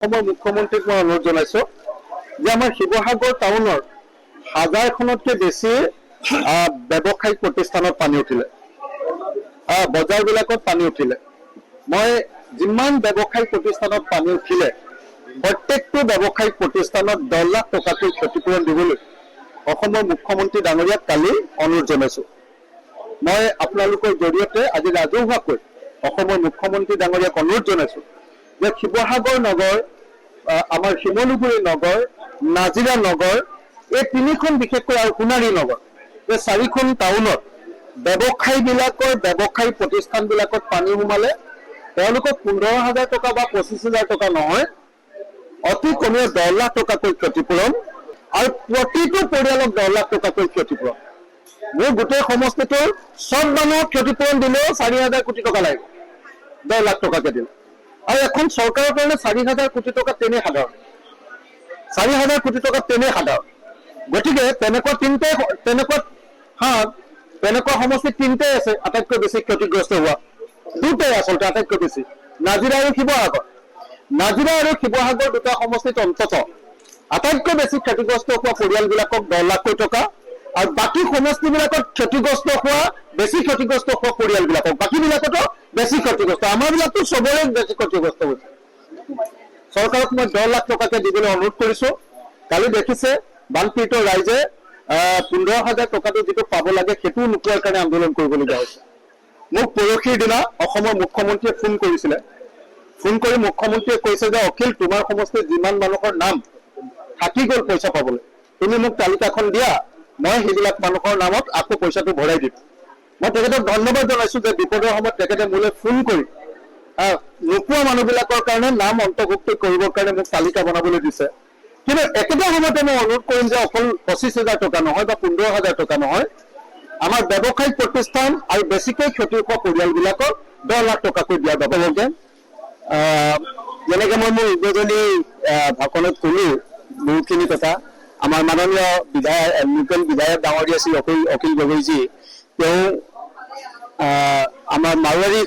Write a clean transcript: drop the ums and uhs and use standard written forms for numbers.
মুখ্যমন্ত্ৰীক মই অনুৰোধ জনাইছো যে আমাৰ শিৱসাগৰ টাউনৰ হাজাৰখনতকৈ বেছি ব্যৱসায়িক প্ৰতিষ্ঠানত পানী উঠিলে, বজাৰবিলাকত পানী উঠিলে। মই যিমান ব্যৱসায়িক প্ৰতিষ্ঠানত পানী উঠিলে প্ৰত্যেকটো ব্যৱসায়িক প্ৰতিষ্ঠানত 10 লাখ টকাকৈ ক্ষতিপূৰণ দিবলৈ অসমৰ মুখ্যমন্ত্ৰী ডাঙৰীয়াক কালি অনুৰোধ জনাইছো। মই আপোনালোকৰ জৰিয়তে আজি ৰাজহুৱাকৈ অসমৰ মুখ্যমন্ত্ৰী ডাঙৰীয়াক অনুৰোধ জনাইছো যে শিৱসাগৰ নগৰ, আমাৰ শিমলুগুৰি নগৰ, নাজিৰা নগৰ, এই তিনিখন বিশেষকৈ আৰু সোণাৰী নগৰ, এই 4খন টাউনত ব্যৱসায়ী প্ৰতিষ্ঠানবিলাকত পানী সোমালে তেওঁলোকক 15,000 টকা বা 25,000 টকা নহয়, অতি কমেও 10 লাখ টকাকৈ ক্ষতিপূৰণ আৰু প্ৰতিটো পৰিয়ালক 10 লাখ টকাকৈ ক্ষতিপূৰণ। মোৰ গোটেই সমষ্টিটোৰ চব মানুহক ক্ষতিপূৰণ দিলেও 4,000 কোটি টকা লাগিব, 10 লাখ টকাকৈ দিলে। আৰু এখন চৰকাৰৰ কাৰণে 4,000 কোটি টকা তেনেই সাধাৰণ, 4,000 কোটি টকা তেনেই সাধাৰণ। গতিকে তেনেকুৱা সমষ্টি 3টাই আছে আটাইতকৈ বেছি ক্ষতিগ্ৰস্ত হোৱা, 2টাই আচলতে আটাইতকৈ বেছি, নাজিৰা আৰু শিৱসাগৰ। নাজিৰা আৰু শিৱসাগৰ 2টা সমষ্টিত অন্তত আটাইতকৈ বেছি ক্ষতিগ্ৰস্ত হোৱা পৰিয়ালবিলাকক 10 লাখকৈ টকা, আৰু বাকী সমষ্টিবিলাকত বেছি ক্ষতিগ্ৰস্ত হোৱা পৰিয়ালবিলাকক বাকীবিলাকতো বেছি ক্ষতিগ্ৰস্ত, আমাৰবিলাকতো চবৰে বেছি ক্ষতিগ্ৰস্ত হৈছে। চৰকাৰক মই 10 লাখ টকাকৈ দিবলৈ অনুৰোধ কৰিছো। কালি দেখিছে বানপীড়িত ৰাইজে 15,000 টকাটো যিটো পাব লাগে সেইটো নোপোৱাৰ কাৰণে আন্দোলন কৰিবলগীয়া হৈছে। মোক পৰহিৰ দিনা অসমৰ মুখ্যমন্ত্ৰীয়ে ফোন কৰিছিলে। ফোন কৰি মুখ্যমন্ত্ৰীয়ে কৈছে যে অখিল, তোমাৰ সমষ্টিত যিমান মানুহৰ নাম থাকি গ'ল পইচা পাবলৈ, তুমি মোক তালিকাখন দিয়া, মই সেইবিলাক মানুহৰ নামত আকৌ পইচাটো ভৰাই দিম। মই তেখেতক ধন্যবাদ জনাইছো যে বিপদৰ সময়ত তেখেতে মোলৈ ফোন কৰি নোপোৱা মানুহবিলাকৰ কাৰণে নাম অন্তৰ্ভুক্ত কৰিবৰ কাৰণে মোক তালিকা বনাবলৈ দিছে। কিন্তু একেটা সময়তে মই অনুৰোধ কৰিম যে অকল 25,000 টকা নহয় বা 15,000 টকা নহয়, আমাৰ ব্যৱসায়িক প্ৰতিষ্ঠান আৰু বেছিকৈ ক্ষতি হোৱা পৰিয়ালবিলাকক 10 লাখ টকাকৈ দিয়া যাব লাগে। যেনেকৈ মই মোৰ উদ্বোধনী ভাষণত ক'লো বহুখিনি কথা, আমাৰ মাননীয় লোকেল বিধায়ক ডাঙৰীয়া শ্ৰী অখিল গগৈজী, তেওঁ আমাৰ মাৰোৱাৰী